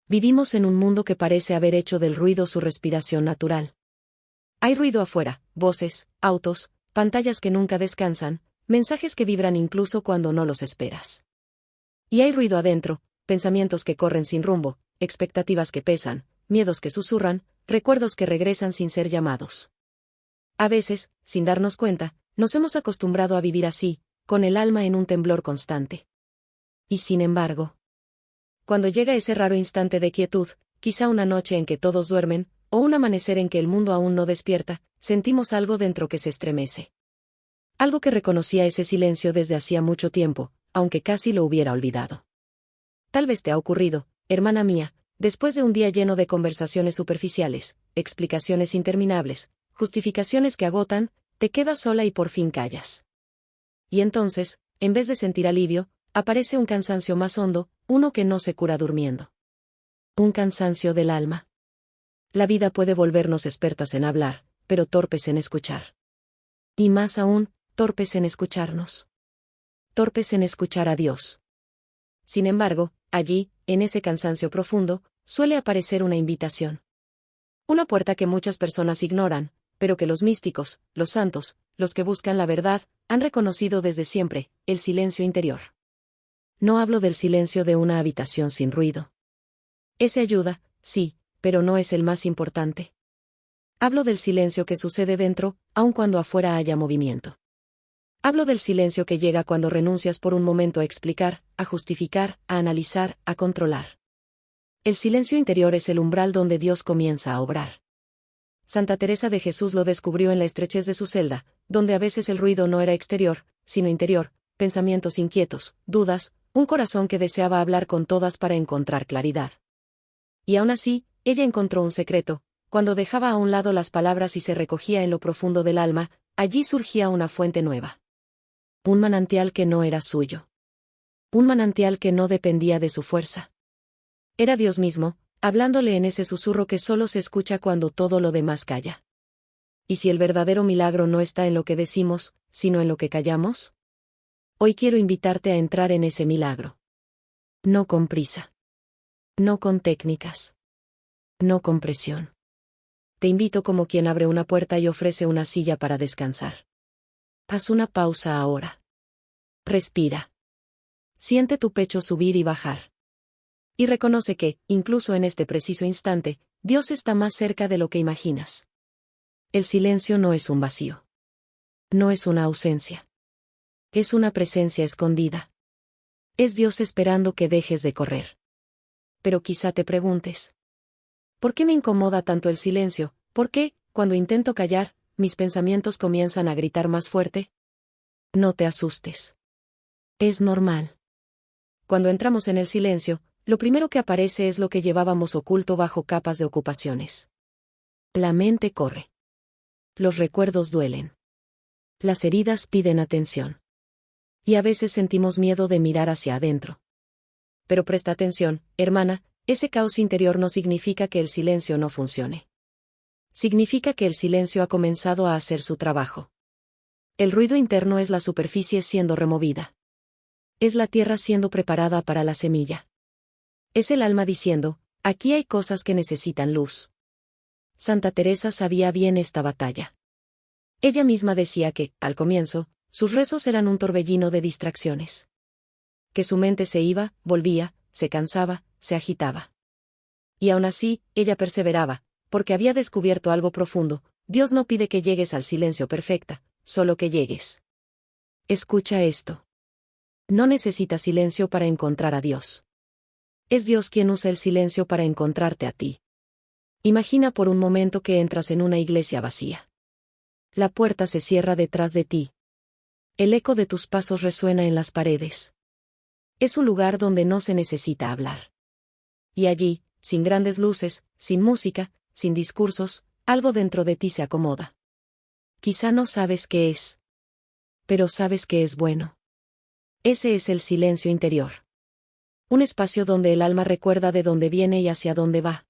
Vivimos en un mundo que parece haber hecho del ruido su respiración natural. Hay ruido afuera, voces, autos, pantallas que nunca descansan, mensajes que vibran incluso cuando no los esperas. Y hay ruido adentro, pensamientos que corren sin rumbo, expectativas que pesan, miedos que susurran, recuerdos que regresan sin ser llamados. A veces, sin darnos cuenta, nos hemos acostumbrado a vivir así, con el alma en un temblor constante. Y sin embargo, cuando llega ese raro instante de quietud, quizá una noche en que todos duermen, o un amanecer en que el mundo aún no despierta, sentimos algo dentro que se estremece. Algo que reconocía ese silencio desde hacía mucho tiempo, aunque casi lo hubiera olvidado. Tal vez te ha ocurrido, hermana mía, después de un día lleno de conversaciones superficiales, explicaciones interminables, justificaciones que agotan, te quedas sola y por fin callas. Y entonces, en vez de sentir alivio, aparece un cansancio más hondo, uno que no se cura durmiendo. Un cansancio del alma. La vida puede volvernos expertas en hablar, pero torpes en escuchar. Y más aún, torpes en escucharnos. Torpes en escuchar a Dios. Sin embargo, allí, en ese cansancio profundo, suele aparecer una invitación. Una puerta que muchas personas ignoran, pero que los místicos, los santos, los que buscan la verdad, han reconocido desde siempre: el silencio interior. No hablo del silencio de una habitación sin ruido. Ese ayuda, sí, pero no es el más importante. Hablo del silencio que sucede dentro, aun cuando afuera haya movimiento. Hablo del silencio que llega cuando renuncias por un momento a explicar, a justificar, a analizar, a controlar. El silencio interior es el umbral donde Dios comienza a obrar. Santa Teresa de Jesús lo descubrió en la estrechez de su celda, donde a veces el ruido no era exterior, sino interior, pensamientos inquietos, dudas, un corazón que deseaba hablar con todas para encontrar claridad. Y aún así, ella encontró un secreto: cuando dejaba a un lado las palabras y se recogía en lo profundo del alma, allí surgía una fuente nueva. Un manantial que no era suyo. Un manantial que no dependía de su fuerza. Era Dios mismo, hablándole en ese susurro que solo se escucha cuando todo lo demás calla. ¿Y si el verdadero milagro no está en lo que decimos, sino en lo que callamos? Hoy quiero invitarte a entrar en ese milagro. No con prisa. No con técnicas. No con presión. Te invito como quien abre una puerta y ofrece una silla para descansar. Haz una pausa ahora. Respira. Siente tu pecho subir y bajar. Y reconoce que, incluso en este preciso instante, Dios está más cerca de lo que imaginas. El silencio no es un vacío. No es una ausencia. Es una presencia escondida. Es Dios esperando que dejes de correr. Pero quizá te preguntes: ¿por qué me incomoda tanto el silencio? ¿Por qué, cuando intento callar, mis pensamientos comienzan a gritar más fuerte? No te asustes. Es normal. Cuando entramos en el silencio, lo primero que aparece es lo que llevábamos oculto bajo capas de ocupaciones. La mente corre. Los recuerdos duelen. Las heridas piden atención. Y a veces sentimos miedo de mirar hacia adentro. Pero presta atención, hermana, ese caos interior no significa que el silencio no funcione. Significa que el silencio ha comenzado a hacer su trabajo. El ruido interno es la superficie siendo removida. Es la tierra siendo preparada para la semilla. Es el alma diciendo: aquí hay cosas que necesitan luz. Santa Teresa sabía bien esta batalla. Ella misma decía que, al comienzo, sus rezos eran un torbellino de distracciones. Que su mente se iba, volvía, se cansaba, se agitaba. Y aún así, ella perseveraba, porque había descubierto algo profundo: Dios no pide que llegues al silencio perfecta, solo que llegues. Escucha esto. No necesitas silencio para encontrar a Dios. Es Dios quien usa el silencio para encontrarte a ti. Imagina por un momento que entras en una iglesia vacía. La puerta se cierra detrás de ti. El eco de tus pasos resuena en las paredes. Es un lugar donde no se necesita hablar. Y allí, sin grandes luces, sin música, sin discursos, algo dentro de ti se acomoda. Quizá no sabes qué es. Pero sabes que es bueno. Ese es el silencio interior. Un espacio donde el alma recuerda de dónde viene y hacia dónde va.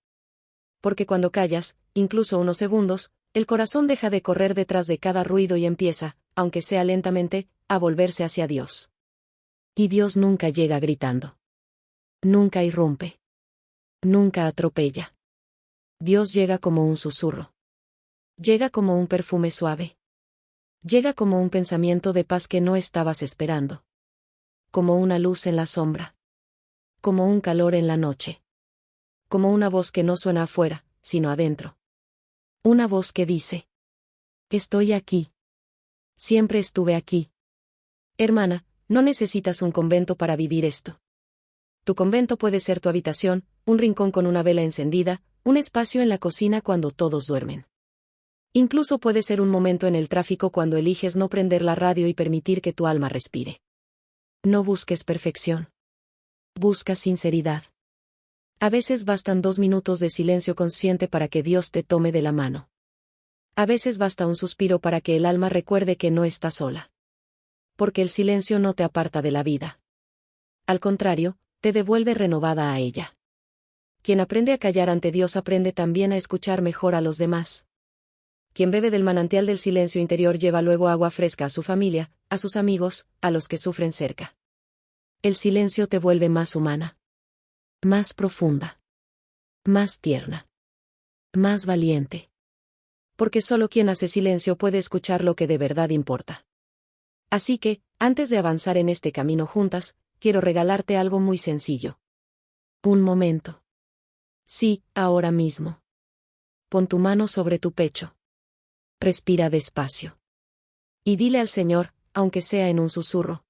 Porque cuando callas, incluso unos segundos, el corazón deja de correr detrás de cada ruido y empieza, aunque sea lentamente, a volverse hacia Dios. Y Dios nunca llega gritando. Nunca irrumpe. Nunca atropella. Dios llega como un susurro. Llega como un perfume suave. Llega como un pensamiento de paz que no estabas esperando. Como una luz en la sombra. Como un calor en la noche. Como una voz que no suena afuera, sino adentro. Una voz que dice: estoy aquí. Siempre estuve aquí. Hermana, no necesitas un convento para vivir esto. Tu convento puede ser tu habitación, un rincón con una vela encendida, un espacio en la cocina cuando todos duermen. Incluso puede ser un momento en el tráfico cuando eliges no prender la radio y permitir que tu alma respire. No busques perfección. Busca sinceridad. A veces bastan 2 minutos de silencio consciente para que Dios te tome de la mano. A veces basta un suspiro para que el alma recuerde que no está sola. Porque el silencio no te aparta de la vida. Al contrario, te devuelve renovada a ella. Quien aprende a callar ante Dios aprende también a escuchar mejor a los demás. Quien bebe del manantial del silencio interior lleva luego agua fresca a su familia, a sus amigos, a los que sufren cerca. El silencio te vuelve más humana. Más profunda. Más tierna. Más valiente. Porque solo quien hace silencio puede escuchar lo que de verdad importa. Así que, antes de avanzar en este camino juntas, quiero regalarte algo muy sencillo. Un momento. Sí, ahora mismo. Pon tu mano sobre tu pecho. Respira despacio. Y dile al Señor, aunque sea en un susurro: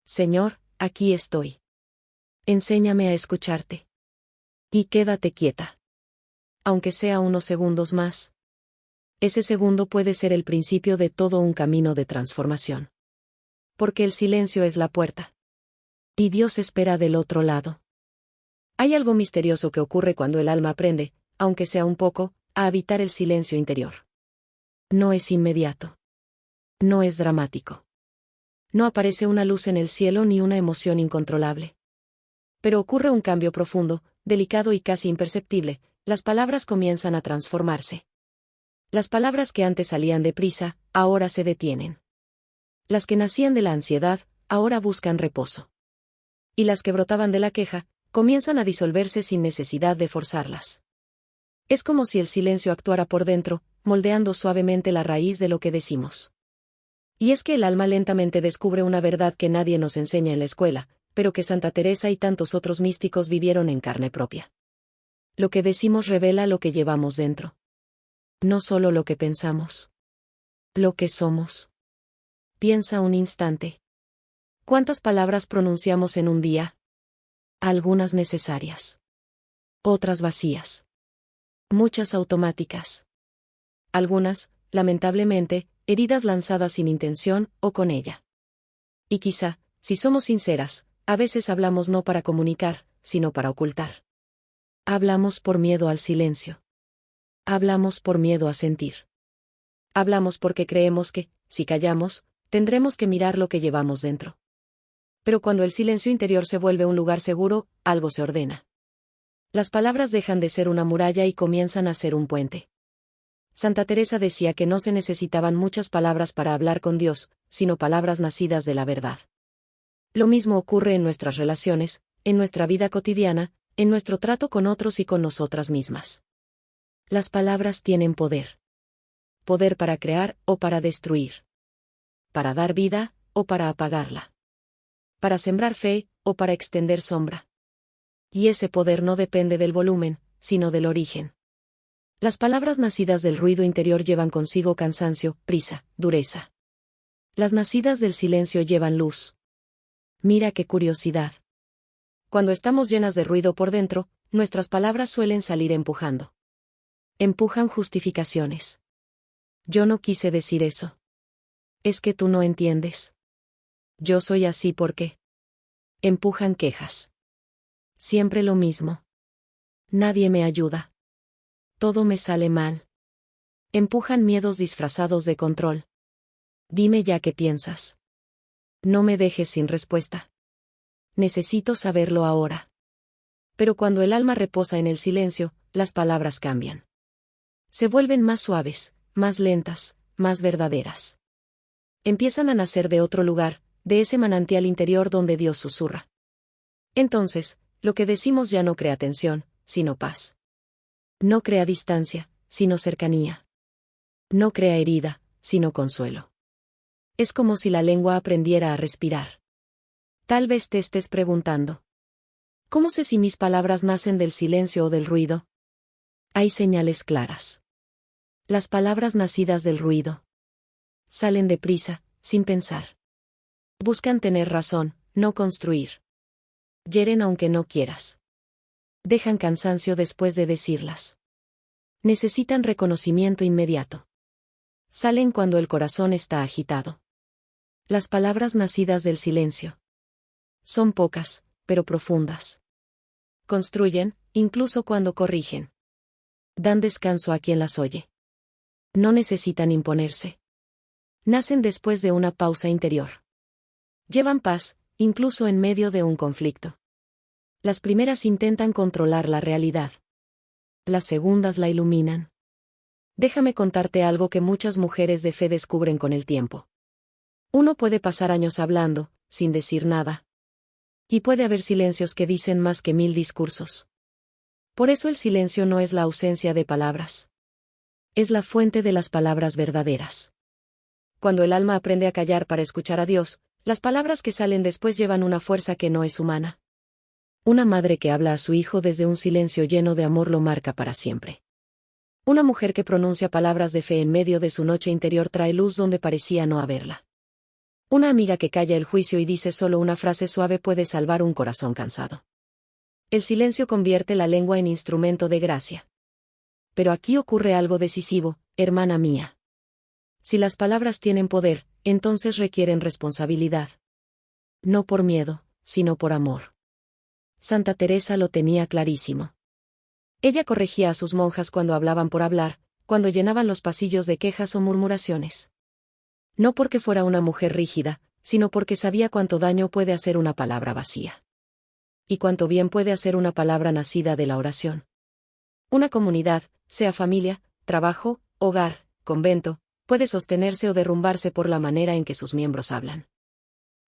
Señor, aquí estoy. Enséñame a escucharte. Y quédate quieta. Aunque sea unos segundos más. Ese segundo puede ser el principio de todo un camino de transformación. Porque el silencio es la puerta. Y Dios espera del otro lado. Hay algo misterioso que ocurre cuando el alma aprende, aunque sea un poco, a habitar el silencio interior. No es inmediato. No es dramático. No aparece una luz en el cielo ni una emoción incontrolable. Pero ocurre un cambio profundo, delicado y casi imperceptible. Las palabras comienzan a transformarse. Las palabras que antes salían deprisa, ahora se detienen. Las que nacían de la ansiedad, ahora buscan reposo. Y las que brotaban de la queja, comienzan a disolverse sin necesidad de forzarlas. Es como si el silencio actuara por dentro, moldeando suavemente la raíz de lo que decimos. Y es que el alma lentamente descubre una verdad que nadie nos enseña en la escuela, pero que Santa Teresa y tantos otros místicos vivieron en carne propia. Lo que decimos revela lo que llevamos dentro. No solo lo que pensamos. Lo que somos. Piensa un instante. ¿Cuántas palabras pronunciamos en un día? Algunas necesarias. Otras vacías. Muchas automáticas. Algunas, lamentablemente, heridas lanzadas sin intención o con ella. Y quizá, si somos sinceras, a veces hablamos no para comunicar, sino para ocultar. Hablamos por miedo al silencio. Hablamos por miedo a sentir. Hablamos porque creemos que, si callamos, tendremos que mirar lo que llevamos dentro. Pero cuando el silencio interior se vuelve un lugar seguro, algo se ordena. Las palabras dejan de ser una muralla y comienzan a ser un puente. Santa Teresa decía que no se necesitaban muchas palabras para hablar con Dios, sino palabras nacidas de la verdad. Lo mismo ocurre en nuestras relaciones, en nuestra vida cotidiana, en nuestro trato con otros y con nosotras mismas. Las palabras tienen poder. Poder para crear o para destruir. Para dar vida, o para apagarla. Para sembrar fe, o para extender sombra. Y ese poder no depende del volumen, sino del origen. Las palabras nacidas del ruido interior llevan consigo cansancio, prisa, dureza. Las nacidas del silencio llevan luz. Mira qué curiosidad. Cuando estamos llenas de ruido por dentro, nuestras palabras suelen salir empujando. Empujan justificaciones. Yo no quise decir eso. Es que tú no entiendes. Yo soy así porque. Empujan quejas. Siempre lo mismo. Nadie me ayuda. Todo me sale mal. Empujan miedos disfrazados de control. Dime ya qué piensas. No me dejes sin respuesta. Necesito saberlo ahora. Pero cuando el alma reposa en el silencio, las palabras cambian. Se vuelven más suaves, más lentas, más verdaderas. Empiezan a nacer de otro lugar, de ese manantial interior donde Dios susurra. Entonces, lo que decimos ya no crea tensión, sino paz. No crea distancia, sino cercanía. No crea herida, sino consuelo. Es como si la lengua aprendiera a respirar. Tal vez te estés preguntando: ¿cómo sé si mis palabras nacen del silencio o del ruido? Hay señales claras. Las palabras nacidas del ruido salen deprisa, sin pensar. Buscan tener razón, no construir. Hieren aunque no quieras. Dejan cansancio después de decirlas. Necesitan reconocimiento inmediato. Salen cuando el corazón está agitado. Las palabras nacidas del silencio son pocas, pero profundas. Construyen, incluso cuando corrigen. Dan descanso a quien las oye. No necesitan imponerse. Nacen después de una pausa interior. Llevan paz, incluso en medio de un conflicto. Las primeras intentan controlar la realidad. Las segundas la iluminan. Déjame contarte algo que muchas mujeres de fe descubren con el tiempo. Uno puede pasar años hablando, sin decir nada. Y puede haber silencios que dicen más que 1000 discursos. Por eso el silencio no es la ausencia de palabras. Es la fuente de las palabras verdaderas. Cuando el alma aprende a callar para escuchar a Dios, las palabras que salen después llevan una fuerza que no es humana. Una madre que habla a su hijo desde un silencio lleno de amor lo marca para siempre. Una mujer que pronuncia palabras de fe en medio de su noche interior trae luz donde parecía no haberla. Una amiga que calla el juicio y dice solo una frase suave puede salvar un corazón cansado. El silencio convierte la lengua en instrumento de gracia. Pero aquí ocurre algo decisivo, hermana mía. Si las palabras tienen poder, entonces requieren responsabilidad. No por miedo, sino por amor. Santa Teresa lo tenía clarísimo. Ella corregía a sus monjas cuando hablaban por hablar, cuando llenaban los pasillos de quejas o murmuraciones. No porque fuera una mujer rígida, sino porque sabía cuánto daño puede hacer una palabra vacía. Y cuánto bien puede hacer una palabra nacida de la oración. Una comunidad, sea familia, trabajo, hogar, convento, puede sostenerse o derrumbarse por la manera en que sus miembros hablan.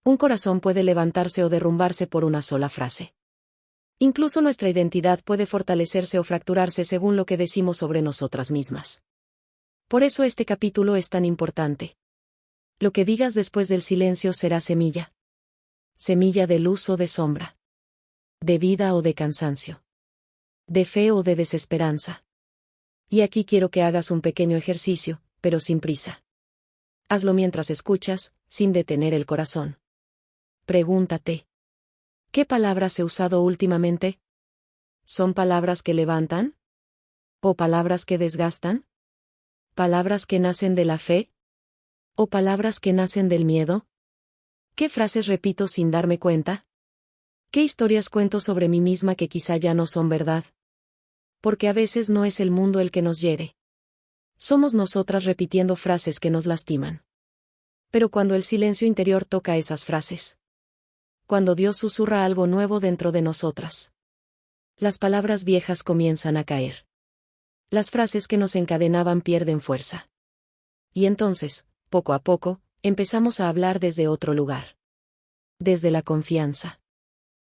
Un corazón puede levantarse o derrumbarse por una sola frase. Incluso nuestra identidad puede fortalecerse o fracturarse según lo que decimos sobre nosotras mismas. Por eso este capítulo es tan importante. Lo que digas después del silencio será semilla. Semilla de luz o de sombra. De vida o de cansancio. De fe o de desesperanza. Y aquí quiero que hagas un pequeño ejercicio, pero sin prisa. Hazlo mientras escuchas, sin detener el corazón. Pregúntate: ¿qué palabras he usado últimamente? ¿Son palabras que levantan? ¿O palabras que desgastan? ¿Palabras que nacen de la fe? ¿O palabras que nacen del miedo? ¿Qué frases repito sin darme cuenta? ¿Qué historias cuento sobre mí misma que quizá ya no son verdad? Porque a veces no es el mundo el que nos hiere. Somos nosotras repitiendo frases que nos lastiman. Pero cuando el silencio interior toca esas frases. Cuando Dios susurra algo nuevo dentro de nosotras. Las palabras viejas comienzan a caer. Las frases que nos encadenaban pierden fuerza. Y entonces, poco a poco, empezamos a hablar desde otro lugar. Desde la confianza.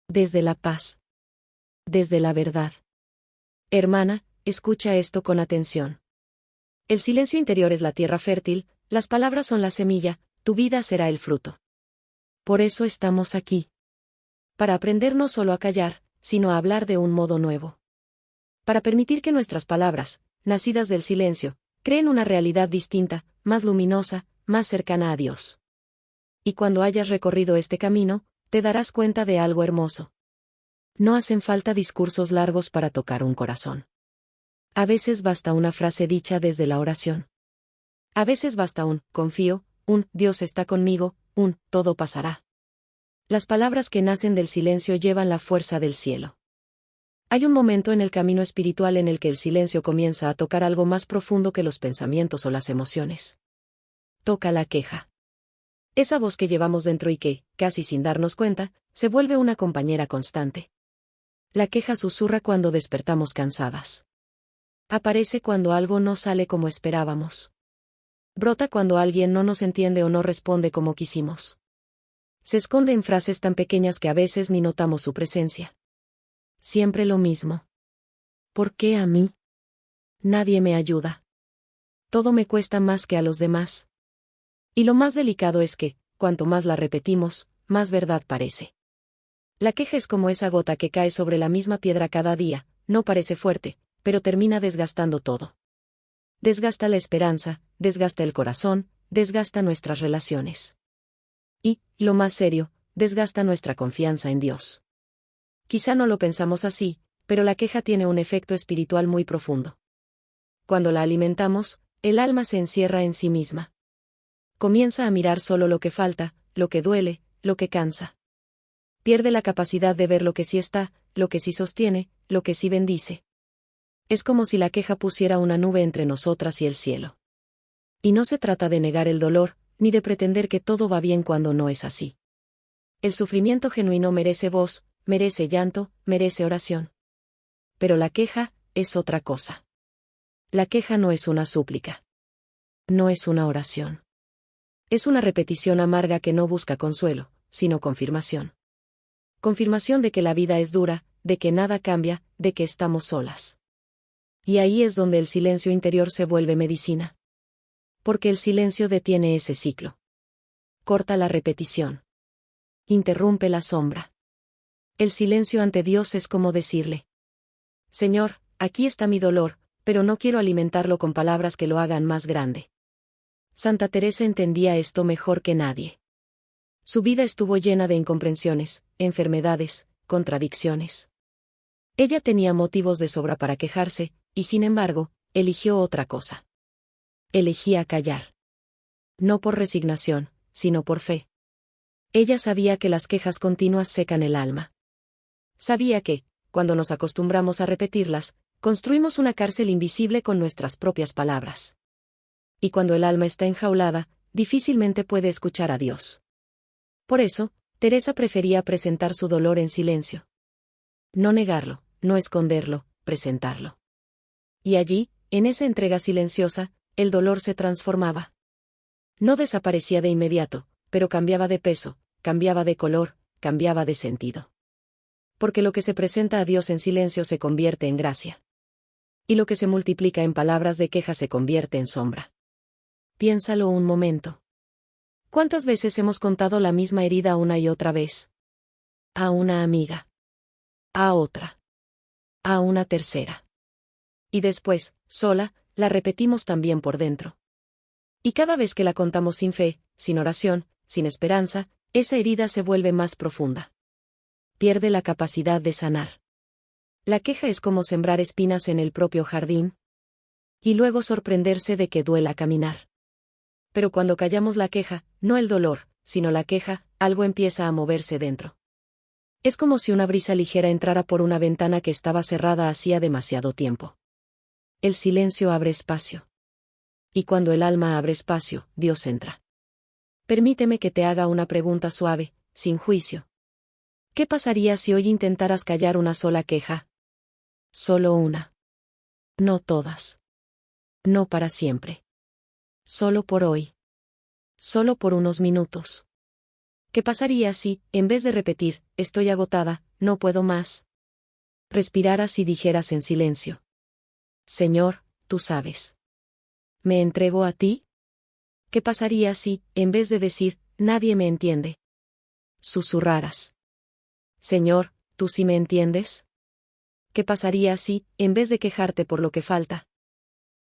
Desde la paz. Desde la verdad. Hermana, escucha esto con atención. El silencio interior es la tierra fértil, las palabras son la semilla, tu vida será el fruto. Por eso estamos aquí. Para aprender no solo a callar, sino a hablar de un modo nuevo. Para permitir que nuestras palabras, nacidas del silencio, creen una realidad distinta, más luminosa, más cercana a Dios. Y cuando hayas recorrido este camino, te darás cuenta de algo hermoso. No hacen falta discursos largos para tocar un corazón. A veces basta una frase dicha desde la oración. A veces basta un confío, un Dios está conmigo, un todo pasará. Las palabras que nacen del silencio llevan la fuerza del cielo. Hay un momento en el camino espiritual en el que el silencio comienza a tocar algo más profundo que los pensamientos o las emociones. Toca la queja. Esa voz que llevamos dentro y que, casi sin darnos cuenta, se vuelve una compañera constante. La queja susurra cuando despertamos cansadas. Aparece cuando algo no sale como esperábamos. Brota cuando alguien no nos entiende o no responde como quisimos. Se esconde en frases tan pequeñas que a veces ni notamos su presencia. Siempre lo mismo. ¿Por qué a mí? Nadie me ayuda. Todo me cuesta más que a los demás. Y lo más delicado es que, cuanto más la repetimos, más verdad parece. La queja es como esa gota que cae sobre la misma piedra cada día, no parece fuerte, pero termina desgastando todo. Desgasta la esperanza, desgasta el corazón, desgasta nuestras relaciones. Y, lo más serio, desgasta nuestra confianza en Dios. Quizá no lo pensamos así, pero la queja tiene un efecto espiritual muy profundo. Cuando la alimentamos, el alma se encierra en sí misma. Comienza a mirar solo lo que falta, lo que duele, lo que cansa. Pierde la capacidad de ver lo que sí está, lo que sí sostiene, lo que sí bendice. Es como si la queja pusiera una nube entre nosotras y el cielo. Y no se trata de negar el dolor, ni de pretender que todo va bien cuando no es así. El sufrimiento genuino merece voz, merece llanto, merece oración. Pero la queja es otra cosa. La queja no es una súplica. No es una oración. Es una repetición amarga que no busca consuelo, sino confirmación. Confirmación de que la vida es dura, de que nada cambia, de que estamos solas. Y ahí es donde el silencio interior se vuelve medicina. Porque el silencio detiene ese ciclo. Corta la repetición. Interrumpe la sombra. El silencio ante Dios es como decirle: Señor, aquí está mi dolor, pero no quiero alimentarlo con palabras que lo hagan más grande. Santa Teresa entendía esto mejor que nadie. Su vida estuvo llena de incomprensiones, enfermedades, contradicciones. Ella tenía motivos de sobra para quejarse, y sin embargo, eligió otra cosa. Elegía callar. No por resignación, sino por fe. Ella sabía que las quejas continuas secan el alma. Sabía que, cuando nos acostumbramos a repetirlas, construimos una cárcel invisible con nuestras propias palabras. Y cuando el alma está enjaulada, difícilmente puede escuchar a Dios. Por eso, Teresa prefería presentar su dolor en silencio. No negarlo, no esconderlo, presentarlo. Y allí, en esa entrega silenciosa, el dolor se transformaba. No desaparecía de inmediato, pero cambiaba de peso, cambiaba de color, cambiaba de sentido. Porque lo que se presenta a Dios en silencio se convierte en gracia. Y lo que se multiplica en palabras de queja se convierte en sombra. Piénsalo un momento. ¿Cuántas veces hemos contado la misma herida una y otra vez? A una amiga. A otra. A una tercera. Y después, sola, la repetimos también por dentro. Y cada vez que la contamos sin fe, sin oración, sin esperanza, esa herida se vuelve más profunda. Pierde la capacidad de sanar. La queja es como sembrar espinas en el propio jardín. Y luego sorprenderse de que duela caminar. Pero cuando callamos la queja, no el dolor, sino la queja, algo empieza a moverse dentro. Es como si una brisa ligera entrara por una ventana que estaba cerrada hacía demasiado tiempo. El silencio abre espacio. Y cuando el alma abre espacio, Dios entra. Permíteme que te haga una pregunta suave, sin juicio. ¿Qué pasaría si hoy intentaras callar una sola queja? Solo una. No todas. No para siempre. Solo por hoy. Solo por unos minutos. ¿Qué pasaría si, en vez de repetir, estoy agotada, no puedo más, respiraras y dijeras en silencio: Señor, tú sabes. ¿Me entrego a ti? ¿Qué pasaría si, en vez de decir, nadie me entiende, susurraras: Señor, tú sí me entiendes? ¿Qué pasaría si, en vez de quejarte por lo que falta,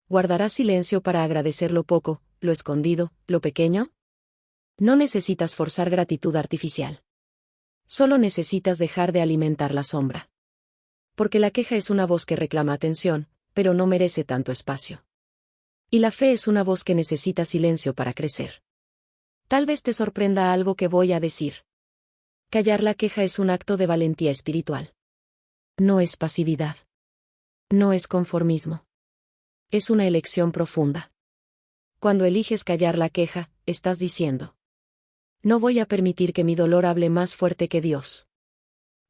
guardarás silencio para agradecer lo poco, lo escondido, lo pequeño? No necesitas forzar gratitud artificial. Solo necesitas dejar de alimentar la sombra. Porque la queja es una voz que reclama atención, pero no merece tanto espacio. Y la fe es una voz que necesita silencio para crecer. Tal vez te sorprenda algo que voy a decir. Callar la queja es un acto de valentía espiritual. No es pasividad. No es conformismo. Es una elección profunda. Cuando eliges callar la queja, estás diciendo: no voy a permitir que mi dolor hable más fuerte que Dios.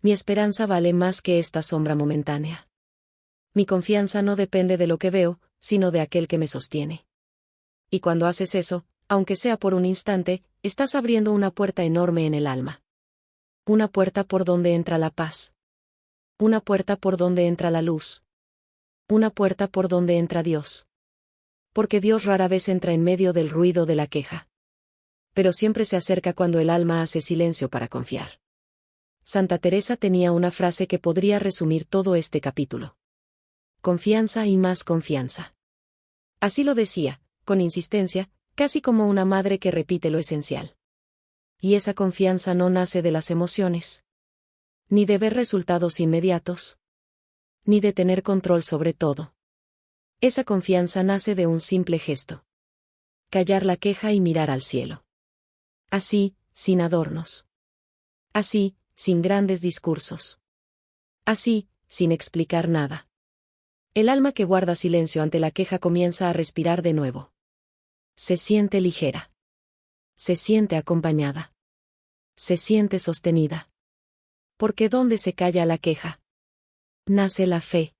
Mi esperanza vale más que esta sombra momentánea. Mi confianza no depende de lo que veo, sino de aquel que me sostiene. Y cuando haces eso, aunque sea por un instante, estás abriendo una puerta enorme en el alma. Una puerta por donde entra la paz. Una puerta por donde entra la luz. Una puerta por donde entra Dios. Porque Dios rara vez entra en medio del ruido de la queja. Pero siempre se acerca cuando el alma hace silencio para confiar. Santa Teresa tenía una frase que podría resumir todo este capítulo. Confianza y más confianza. Así lo decía, con insistencia, casi como una madre que repite lo esencial. Y esa confianza no nace de las emociones. Ni de ver resultados inmediatos. Ni de tener control sobre todo. Esa confianza nace de un simple gesto. Callar la queja y mirar al cielo. Así, sin adornos. Así, sin grandes discursos. Así, sin explicar nada. El alma que guarda silencio ante la queja comienza a respirar de nuevo. Se siente ligera. Se siente acompañada. Se siente sostenida. Porque ¿dónde se calla la queja? Nace la fe.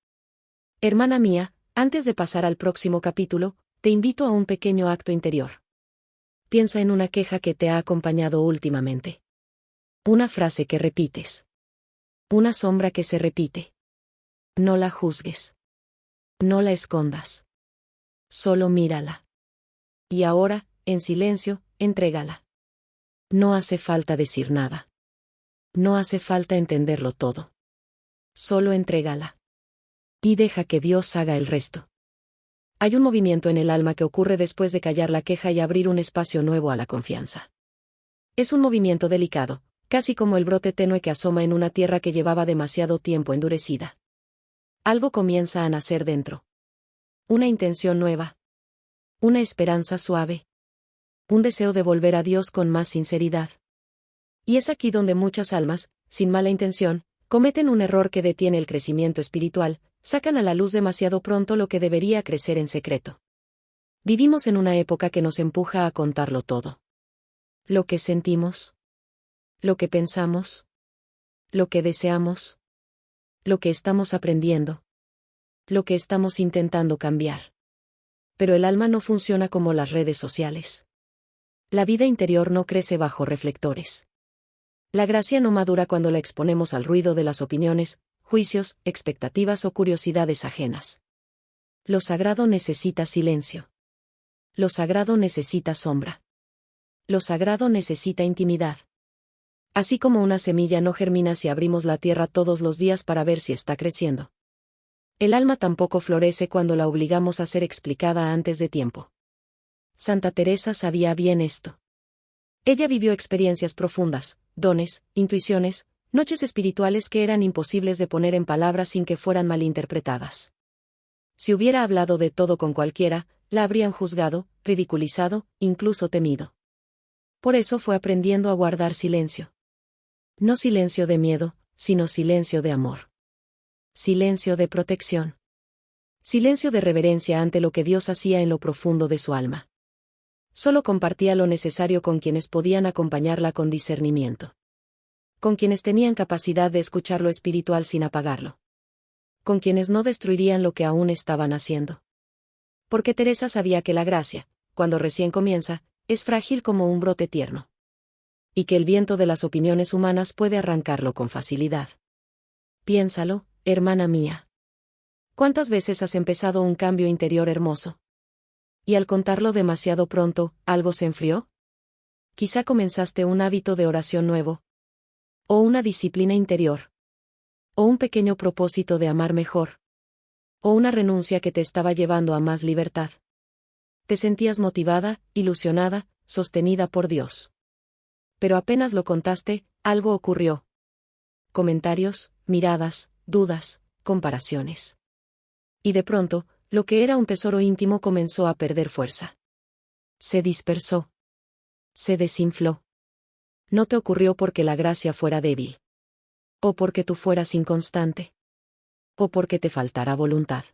Hermana mía, antes de pasar al próximo capítulo, te invito a un pequeño acto interior. Piensa en una queja que te ha acompañado últimamente. Una frase que repites. Una sombra que se repite. No la juzgues. No la escondas. Solo mírala. Y ahora, en silencio, entrégala. No hace falta decir nada. No hace falta entenderlo todo. Solo entrégala. Y deja que Dios haga el resto. Hay un movimiento en el alma que ocurre después de callar la queja y abrir un espacio nuevo a la confianza. Es un movimiento delicado, casi como el brote tenue que asoma en una tierra que llevaba demasiado tiempo endurecida. Algo comienza a nacer dentro. Una intención nueva. Una esperanza suave. Un deseo de volver a Dios con más sinceridad. Y es aquí donde muchas almas, sin mala intención, cometen un error que detiene el crecimiento espiritual, sacan a la luz demasiado pronto lo que debería crecer en secreto. Vivimos en una época que nos empuja a contarlo todo. Lo que sentimos. Lo que pensamos. Lo que deseamos. Lo que estamos aprendiendo. Lo que estamos intentando cambiar. Pero el alma no funciona como las redes sociales. La vida interior no crece bajo reflectores. La gracia no madura cuando la exponemos al ruido de las opiniones, juicios, expectativas o curiosidades ajenas. Lo sagrado necesita silencio. Lo sagrado necesita sombra. Lo sagrado necesita intimidad. Así como una semilla no germina si abrimos la tierra todos los días para ver si está creciendo. El alma tampoco florece cuando la obligamos a ser explicada antes de tiempo. Santa Teresa sabía bien esto. Ella vivió experiencias profundas, dones, intuiciones, noches espirituales que eran imposibles de poner en palabras sin que fueran malinterpretadas. Si hubiera hablado de todo con cualquiera, la habrían juzgado, ridiculizado, incluso temido. Por eso fue aprendiendo a guardar silencio. No silencio de miedo, sino silencio de amor. Silencio de protección. Silencio de reverencia ante lo que Dios hacía en lo profundo de su alma. Solo compartía lo necesario con quienes podían acompañarla con discernimiento. Con quienes tenían capacidad de escuchar lo espiritual sin apagarlo. Con quienes no destruirían lo que aún estaban haciendo. Porque Teresa sabía que la gracia, cuando recién comienza, es frágil como un brote tierno. Y que el viento de las opiniones humanas puede arrancarlo con facilidad. Piénsalo, hermana mía. ¿Cuántas veces has empezado un cambio interior hermoso? Y al contarlo demasiado pronto, ¿algo se enfrió? Quizá comenzaste un hábito de oración nuevo. O una disciplina interior. O un pequeño propósito de amar mejor. O una renuncia que te estaba llevando a más libertad. Te sentías motivada, ilusionada, sostenida por Dios. Pero apenas lo contaste, algo ocurrió. Comentarios, miradas, dudas, comparaciones. Y de pronto, lo que era un tesoro íntimo comenzó a perder fuerza. Se dispersó. Se desinfló. No te ocurrió porque la gracia fuera débil. O porque tú fueras inconstante. O porque te faltara voluntad.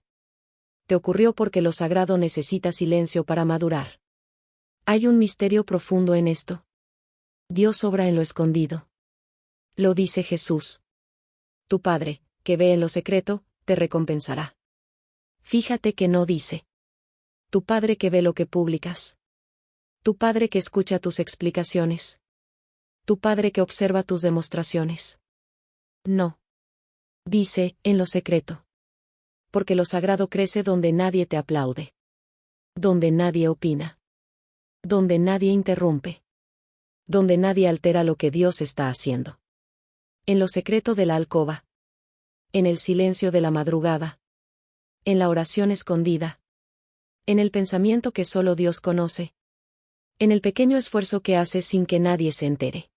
Te ocurrió porque lo sagrado necesita silencio para madurar. Hay un misterio profundo en esto. Dios obra en lo escondido. Lo dice Jesús. Tu Padre, que ve en lo secreto, te recompensará. Fíjate que no dice. Tu Padre que ve lo que publicas. Tu Padre que escucha tus explicaciones. Tu Padre que observa tus demostraciones. No. Dice, en lo secreto. Porque lo sagrado crece donde nadie te aplaude. Donde nadie opina. Donde nadie interrumpe. Donde nadie altera lo que Dios está haciendo. En lo secreto de la alcoba. En el silencio de la madrugada. En la oración escondida. En el pensamiento que solo Dios conoce. En el pequeño esfuerzo que haces sin que nadie se entere.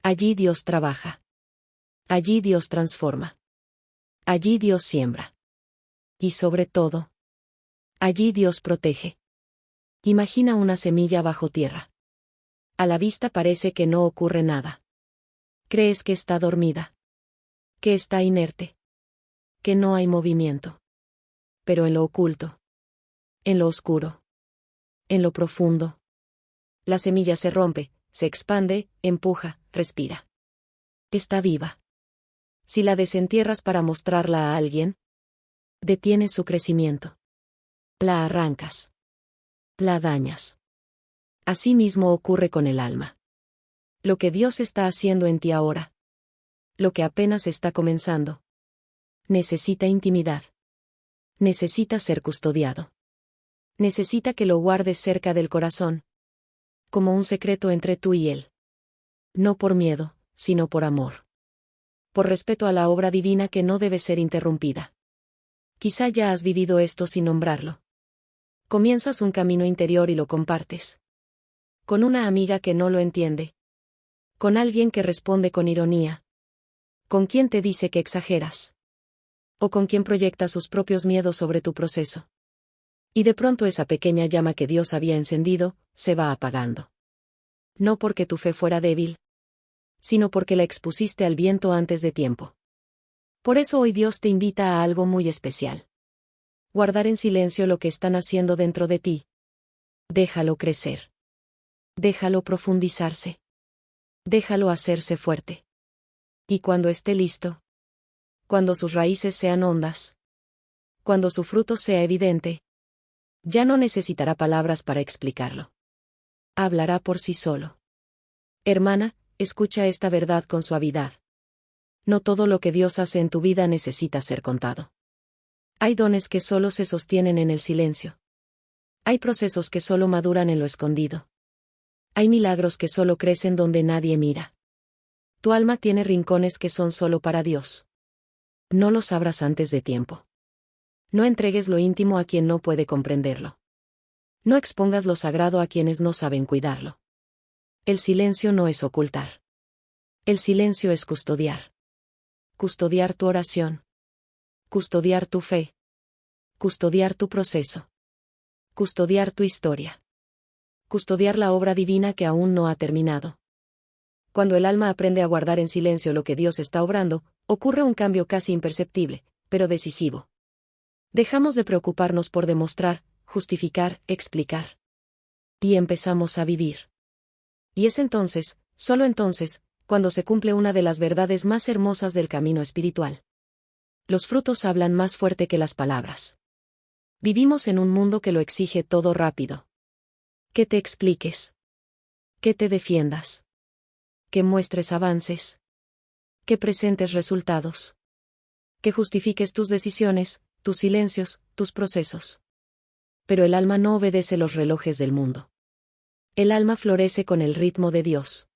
Allí Dios trabaja. Allí Dios transforma. Allí Dios siembra. Y sobre todo, allí Dios protege. Imagina una semilla bajo tierra. A la vista parece que no ocurre nada. Crees que está dormida. Que está inerte. Que no hay movimiento. Pero en lo oculto. En lo oscuro. En lo profundo. La semilla se rompe, se expande, empuja, respira. Está viva. Si la desentierras para mostrarla a alguien, detienes su crecimiento. La arrancas. La dañas. Así mismo ocurre con el alma. Lo que Dios está haciendo en ti ahora. Lo que apenas está comenzando. Necesita intimidad. Necesita ser custodiado. Necesita que lo guardes cerca del corazón. Como un secreto entre tú y Él. No por miedo, sino por amor. Por respeto a la obra divina que no debe ser interrumpida. Quizá ya has vivido esto sin nombrarlo. Comienzas un camino interior y lo compartes. Con una amiga que no lo entiende. Con alguien que responde con ironía. Con quien te dice que exageras. O con quien proyecta sus propios miedos sobre tu proceso. Y de pronto esa pequeña llama que Dios había encendido, se va apagando. No porque tu fe fuera débil, sino porque la expusiste al viento antes de tiempo. Por eso hoy Dios te invita a algo muy especial. Guardar en silencio lo que están haciendo dentro de ti. Déjalo crecer. Déjalo profundizarse. Déjalo hacerse fuerte. Y cuando esté listo, cuando sus raíces sean hondas, cuando su fruto sea evidente, ya no necesitará palabras para explicarlo. Hablará por sí solo. Hermana, escucha esta verdad con suavidad. No todo lo que Dios hace en tu vida necesita ser contado. Hay dones que solo se sostienen en el silencio. Hay procesos que solo maduran en lo escondido. Hay milagros que solo crecen donde nadie mira. Tu alma tiene rincones que son solo para Dios. No los abras antes de tiempo. No entregues lo íntimo a quien no puede comprenderlo. No expongas lo sagrado a quienes no saben cuidarlo. El silencio no es ocultar. El silencio es custodiar. Custodiar tu oración. Custodiar tu fe. Custodiar tu proceso. Custodiar tu historia. Custodiar la obra divina que aún no ha terminado. Cuando el alma aprende a guardar en silencio lo que Dios está obrando, ocurre un cambio casi imperceptible, pero decisivo. Dejamos de preocuparnos por demostrar, justificar, explicar. Y empezamos a vivir. Y es entonces, solo entonces, cuando se cumple una de las verdades más hermosas del camino espiritual. Los frutos hablan más fuerte que las palabras. Vivimos en un mundo que lo exige todo rápido. Que te expliques. Que te defiendas. Que muestres avances. Que presentes resultados. Que justifiques tus decisiones, tus silencios, tus procesos. Pero el alma no obedece los relojes del mundo. El alma florece con el ritmo de Dios.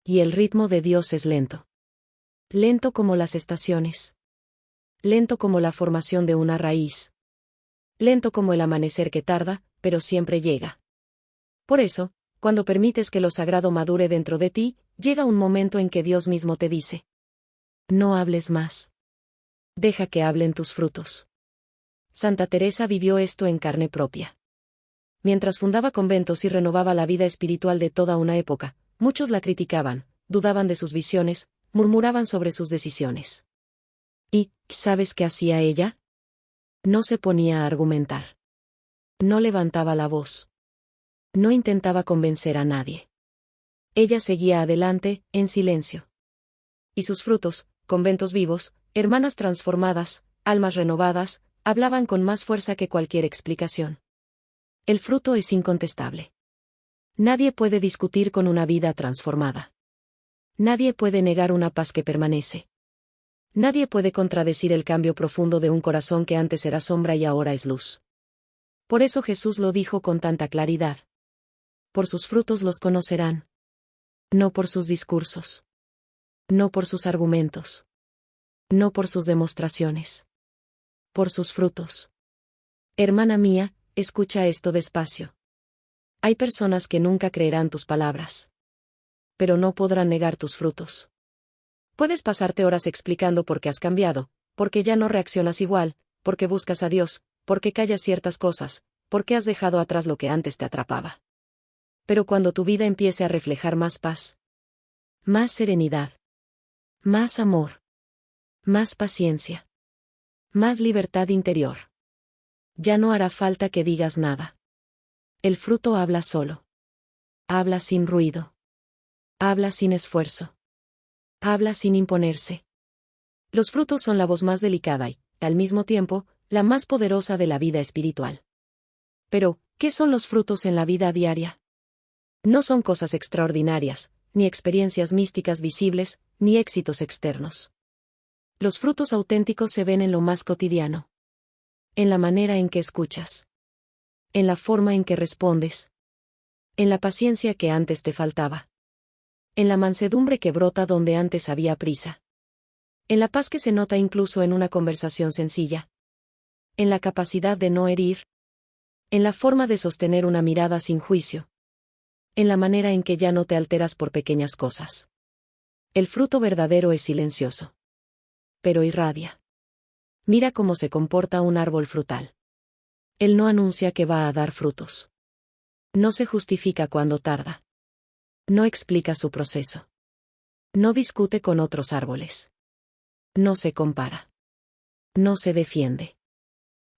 Y el ritmo de Dios es lento. Lento como las estaciones. Lento como la formación de una raíz. Lento como el amanecer que tarda, pero siempre llega. Por eso, cuando permites que lo sagrado madure dentro de ti, llega un momento en que Dios mismo te dice: no hables más. Deja que hablen tus frutos. Santa Teresa vivió esto en carne propia. Mientras fundaba conventos y renovaba la vida espiritual de toda una época, muchos la criticaban, dudaban de sus visiones, murmuraban sobre sus decisiones. ¿Y sabes qué hacía ella? No se ponía a argumentar. No levantaba la voz. No intentaba convencer a nadie. Ella seguía adelante, en silencio. Y sus frutos, conventos vivos, hermanas transformadas, almas renovadas, hablaban con más fuerza que cualquier explicación. El fruto es incontestable. Nadie puede discutir con una vida transformada. Nadie puede negar una paz que permanece. Nadie puede contradecir el cambio profundo de un corazón que antes era sombra y ahora es luz. Por eso Jesús lo dijo con tanta claridad. Por sus frutos los conocerán. No por sus discursos. No por sus argumentos. No por sus demostraciones. Por sus frutos. Hermana mía, escucha esto despacio. Hay personas que nunca creerán tus palabras. Pero no podrán negar tus frutos. Puedes pasarte horas explicando por qué has cambiado, porque ya no reaccionas igual, porque buscas a Dios, porque callas ciertas cosas, porque has dejado atrás lo que antes te atrapaba. Pero cuando tu vida empiece a reflejar más paz, más serenidad, más amor, más paciencia, más libertad interior, ya no hará falta que digas nada. El fruto habla solo. Habla sin ruido. Habla sin esfuerzo. Habla sin imponerse. Los frutos son la voz más delicada y, al mismo tiempo, la más poderosa de la vida espiritual. Pero, ¿qué son los frutos en la vida diaria? No son cosas extraordinarias, ni experiencias místicas visibles, ni éxitos externos. Los frutos auténticos se ven en lo más cotidiano. En la manera en que escuchas. En la forma en que respondes. En la paciencia que antes te faltaba. En la mansedumbre que brota donde antes había prisa. En la paz que se nota incluso en una conversación sencilla. En la capacidad de no herir. En la forma de sostener una mirada sin juicio. En la manera en que ya no te alteras por pequeñas cosas. El fruto verdadero es silencioso. Pero irradia. Mira cómo se comporta un árbol frutal. Él no anuncia que va a dar frutos. No se justifica cuando tarda. No explica su proceso. No discute con otros árboles. No se compara. No se defiende.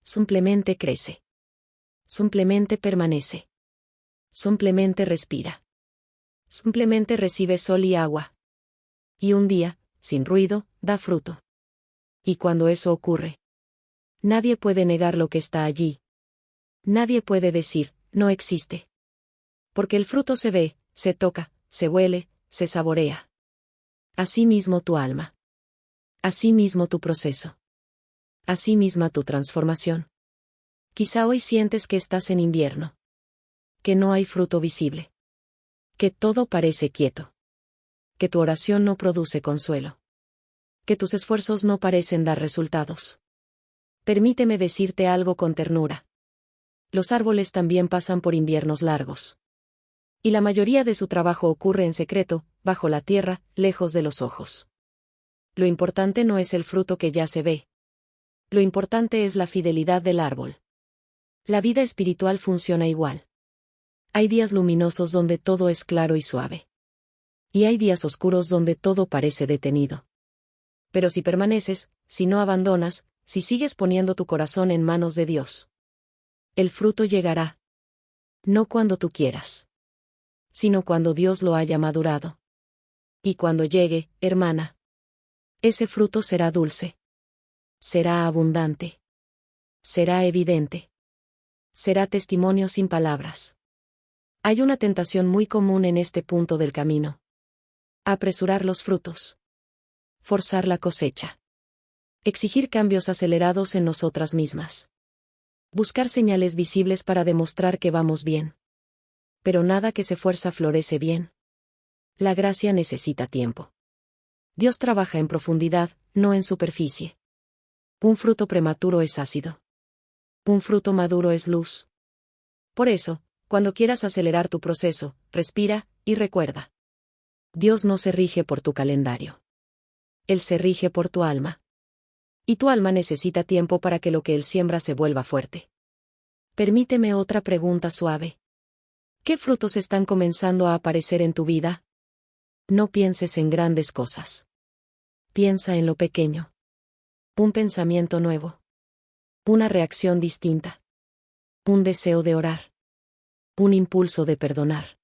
Simplemente crece. Simplemente permanece. Simplemente respira. Simplemente recibe sol y agua. Y un día, sin ruido, da fruto. Y cuando eso ocurre, nadie puede negar lo que está allí. Nadie puede decir, no existe. Porque el fruto se ve, se toca, se huele, se saborea. Así mismo tu alma. Así mismo tu proceso. Así misma tu transformación. Quizá hoy sientes que estás en invierno. Que no hay fruto visible. Que todo parece quieto. Que tu oración no produce consuelo. Que tus esfuerzos no parecen dar resultados. Permíteme decirte algo con ternura. Los árboles también pasan por inviernos largos. Y la mayoría de su trabajo ocurre en secreto, bajo la tierra, lejos de los ojos. Lo importante no es el fruto que ya se ve. Lo importante es la fidelidad del árbol. La vida espiritual funciona igual. Hay días luminosos donde todo es claro y suave. Y hay días oscuros donde todo parece detenido. Pero si permaneces, si no abandonas, si sigues poniendo tu corazón en manos de Dios, el fruto llegará. No cuando tú quieras, sino cuando Dios lo haya madurado. Y cuando llegue, hermana, ese fruto será dulce. Será abundante. Será evidente. Será testimonio sin palabras. Hay una tentación muy común en este punto del camino. Apresurar los frutos. Forzar la cosecha. Exigir cambios acelerados en nosotras mismas. Buscar señales visibles para demostrar que vamos bien. Pero nada que se fuerza florece bien. La gracia necesita tiempo. Dios trabaja en profundidad, no en superficie. Un fruto prematuro es ácido. Un fruto maduro es luz. Por eso, cuando quieras acelerar tu proceso, respira, y recuerda. Dios no se rige por tu calendario. Él se rige por tu alma. Y tu alma necesita tiempo para que lo que Él siembra se vuelva fuerte. Permíteme otra pregunta suave. ¿Qué frutos están comenzando a aparecer en tu vida? No pienses en grandes cosas. Piensa en lo pequeño. Un pensamiento nuevo. Una reacción distinta. Un deseo de orar. Un impulso de perdonar.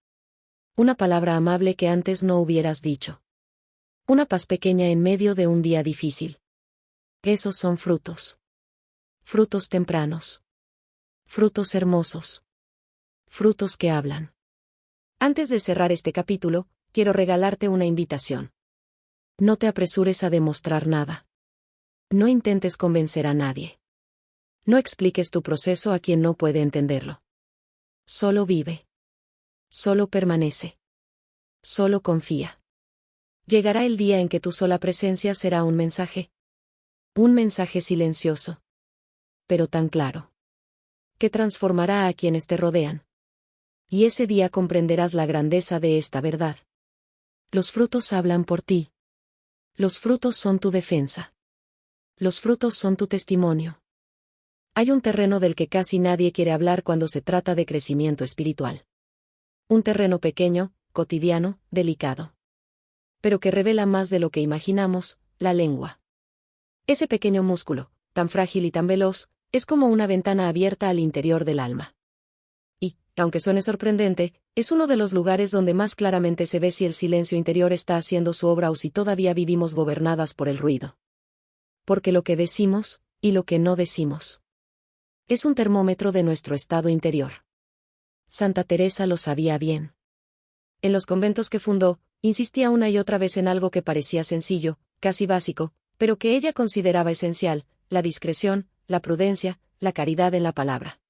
Una palabra amable que antes no hubieras dicho. Una paz pequeña en medio de un día difícil. Esos son frutos. Frutos tempranos. Frutos hermosos. Frutos que hablan. Antes de cerrar este capítulo, quiero regalarte una invitación. No te apresures a demostrar nada. No intentes convencer a nadie. No expliques tu proceso a quien no puede entenderlo. Solo vive. Solo permanece. Solo confía. Llegará el día en que tu sola presencia será un mensaje. Un mensaje silencioso. Pero tan claro. Que transformará a quienes te rodean. Y ese día comprenderás la grandeza de esta verdad. Los frutos hablan por ti. Los frutos son tu defensa. Los frutos son tu testimonio. Hay un terreno del que casi nadie quiere hablar cuando se trata de crecimiento espiritual. Un terreno pequeño, cotidiano, delicado. Pero que revela más de lo que imaginamos, la lengua. Ese pequeño músculo, tan frágil y tan veloz, es como una ventana abierta al interior del alma. Y, aunque suene sorprendente, es uno de los lugares donde más claramente se ve si el silencio interior está haciendo su obra o si todavía vivimos gobernadas por el ruido. Porque lo que decimos, y lo que no decimos, es un termómetro de nuestro estado interior. Santa Teresa lo sabía bien. En los conventos que fundó, insistía una y otra vez en algo que parecía sencillo, casi básico, pero que ella consideraba esencial: la discreción, la prudencia, la caridad en la palabra.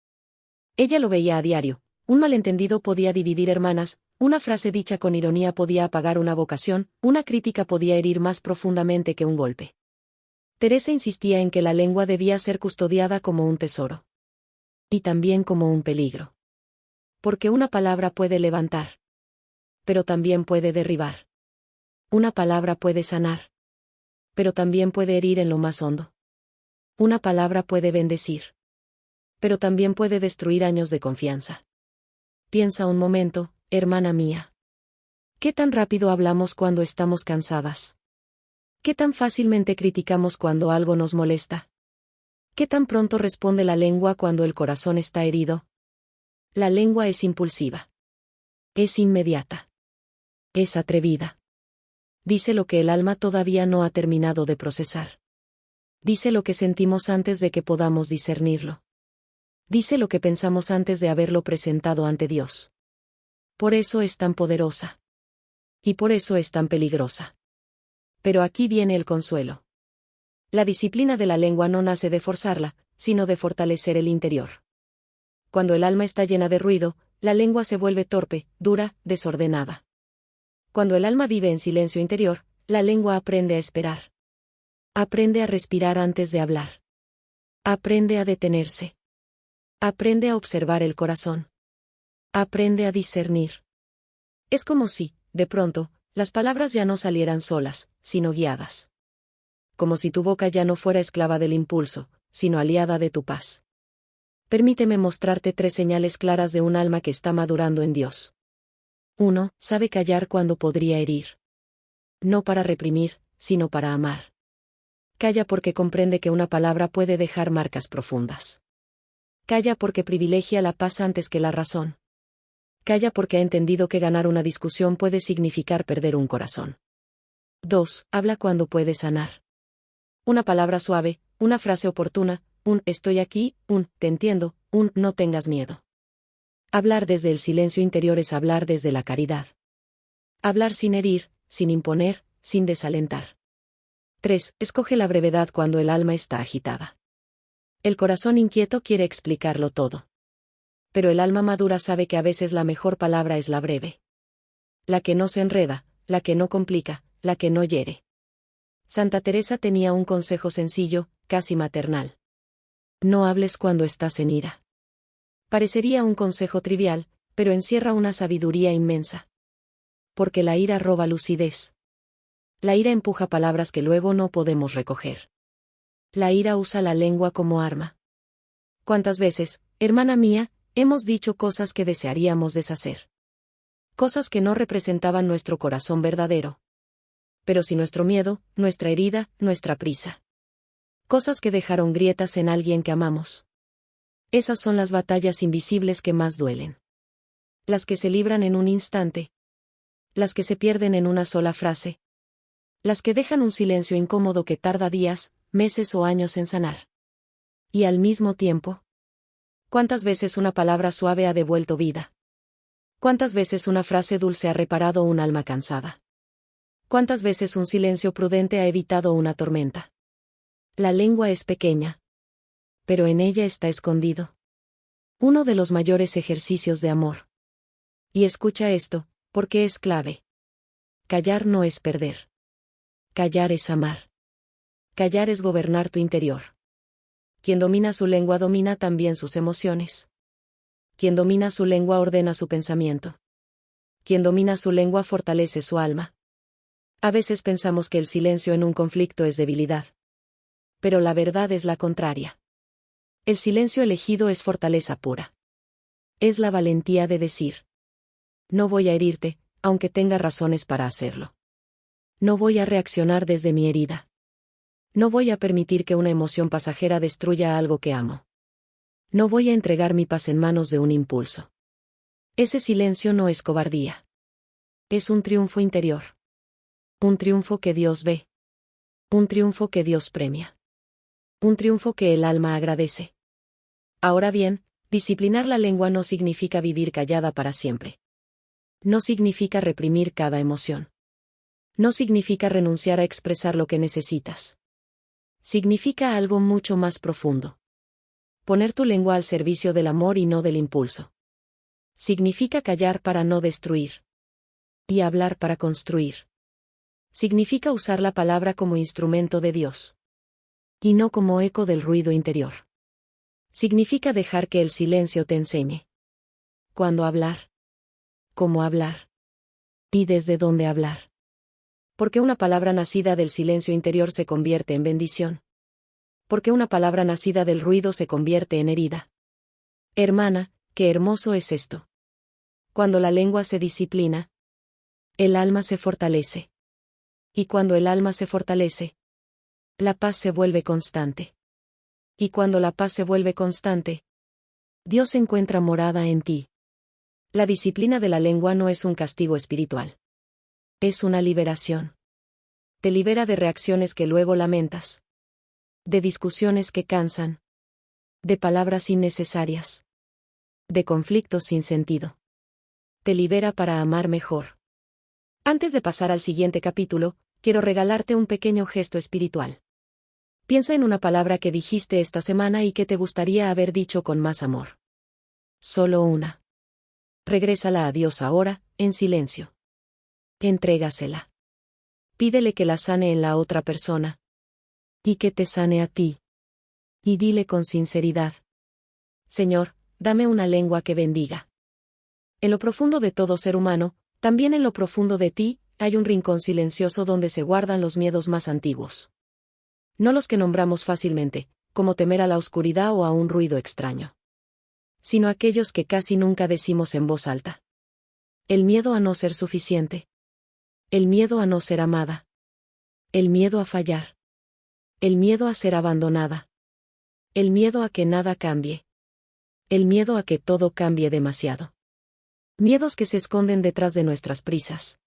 Ella lo veía a diario. Un malentendido podía dividir hermanas, una frase dicha con ironía podía apagar una vocación, una crítica podía herir más profundamente que un golpe. Teresa insistía en que la lengua debía ser custodiada como un tesoro. Y también como un peligro. Porque una palabra puede levantar. Pero también puede derribar. Una palabra puede sanar. Pero también puede herir en lo más hondo. Una palabra puede bendecir. Pero también puede destruir años de confianza. Piensa un momento, hermana mía. ¿Qué tan rápido hablamos cuando estamos cansadas? ¿Qué tan fácilmente criticamos cuando algo nos molesta? ¿Qué tan pronto responde la lengua cuando el corazón está herido? La lengua es impulsiva. Es inmediata. Es atrevida. Dice lo que el alma todavía no ha terminado de procesar. Dice lo que sentimos antes de que podamos discernirlo. Dice lo que pensamos antes de haberlo presentado ante Dios. Por eso es tan poderosa. Y por eso es tan peligrosa. Pero aquí viene el consuelo. La disciplina de la lengua no nace de forzarla, sino de fortalecer el interior. Cuando el alma está llena de ruido, la lengua se vuelve torpe, dura, desordenada. Cuando el alma vive en silencio interior, la lengua aprende a esperar. Aprende a respirar antes de hablar. Aprende a detenerse. Aprende a observar el corazón. Aprende a discernir. Es como si, de pronto, las palabras ya no salieran solas, sino guiadas. Como si tu boca ya no fuera esclava del impulso, sino aliada de tu paz. Permíteme mostrarte 3 señales claras de un alma que está madurando en Dios. 1. Sabe callar cuando podría herir. No para reprimir, sino para amar. Calla porque comprende que una palabra puede dejar marcas profundas. Calla porque privilegia la paz antes que la razón. Calla porque ha entendido que ganar una discusión puede significar perder un corazón. 2. Habla cuando puede sanar. Una palabra suave, una frase oportuna, un estoy aquí, un te entiendo, un no tengas miedo. Hablar desde el silencio interior es hablar desde la caridad. Hablar sin herir, sin imponer, sin desalentar. 3. Escoge la brevedad cuando el alma está agitada. El corazón inquieto quiere explicarlo todo. Pero el alma madura sabe que a veces la mejor palabra es la breve. La que no se enreda, la que no complica, la que no hiere. Santa Teresa tenía un consejo sencillo, casi maternal. No hables cuando estás en ira. Parecería un consejo trivial, pero encierra una sabiduría inmensa. Porque la ira roba lucidez. La ira empuja palabras que luego no podemos recoger. La ira usa la lengua como arma. ¿Cuántas veces, hermana mía, hemos dicho cosas que desearíamos deshacer? Cosas que no representaban nuestro corazón verdadero. Pero sí nuestro miedo, nuestra herida, nuestra prisa. Cosas que dejaron grietas en alguien que amamos. Esas son las batallas invisibles que más duelen. Las que se libran en un instante. Las que se pierden en una sola frase. Las que dejan un silencio incómodo que tarda días, meses o años en sanar. Y al mismo tiempo, ¿cuántas veces una palabra suave ha devuelto vida? ¿Cuántas veces una frase dulce ha reparado un alma cansada? ¿Cuántas veces un silencio prudente ha evitado una tormenta? La lengua es pequeña, pero en ella está escondido uno de los mayores ejercicios de amor. Y escucha esto, porque es clave. Callar no es perder. Callar es amar. Callar es gobernar tu interior. Quien domina su lengua domina también sus emociones. Quien domina su lengua ordena su pensamiento. Quien domina su lengua fortalece su alma. A veces pensamos que el silencio en un conflicto es debilidad. Pero la verdad es la contraria. El silencio elegido es fortaleza pura. Es la valentía de decir: no voy a herirte, aunque tenga razones para hacerlo. No voy a reaccionar desde mi herida. No voy a permitir que una emoción pasajera destruya algo que amo. No voy a entregar mi paz en manos de un impulso. Ese silencio no es cobardía. Es un triunfo interior. Un triunfo que Dios ve. Un triunfo que Dios premia. Un triunfo que el alma agradece. Ahora bien, disciplinar la lengua no significa vivir callada para siempre. No significa reprimir cada emoción. No significa renunciar a expresar lo que necesitas. Significa algo mucho más profundo. Poner tu lengua al servicio del amor y no del impulso. Significa callar para no destruir. Y hablar para construir. Significa usar la palabra como instrumento de Dios. Y no como eco del ruido interior. Significa dejar que el silencio te enseñe cuándo hablar, cómo hablar y desde dónde hablar. Porque una palabra nacida del silencio interior se convierte en bendición. Porque una palabra nacida del ruido se convierte en herida. Hermana, qué hermoso es esto. Cuando la lengua se disciplina, el alma se fortalece. Y cuando el alma se fortalece, la paz se vuelve constante. Y cuando la paz se vuelve constante, Dios encuentra morada en ti. La disciplina de la lengua no es un castigo espiritual. Es una liberación. Te libera de reacciones que luego lamentas. De discusiones que cansan. De palabras innecesarias. De conflictos sin sentido. Te libera para amar mejor. Antes de pasar al siguiente capítulo, quiero regalarte un pequeño gesto espiritual. Piensa en una palabra que dijiste esta semana y que te gustaría haber dicho con más amor. Solo una. Regrésala a Dios ahora, en silencio. Entrégasela. Pídele que la sane en la otra persona. Y que te sane a ti. Y dile con sinceridad: Señor, dame una lengua que bendiga. En lo profundo de todo ser humano, también en lo profundo de ti, hay un rincón silencioso donde se guardan los miedos más antiguos. No los que nombramos fácilmente, como temer a la oscuridad o a un ruido extraño. Sino aquellos que casi nunca decimos en voz alta. El miedo a no ser suficiente. El miedo a no ser amada. El miedo a fallar. El miedo a ser abandonada. El miedo a que nada cambie. El miedo a que todo cambie demasiado. Miedos que se esconden detrás de nuestras prisas.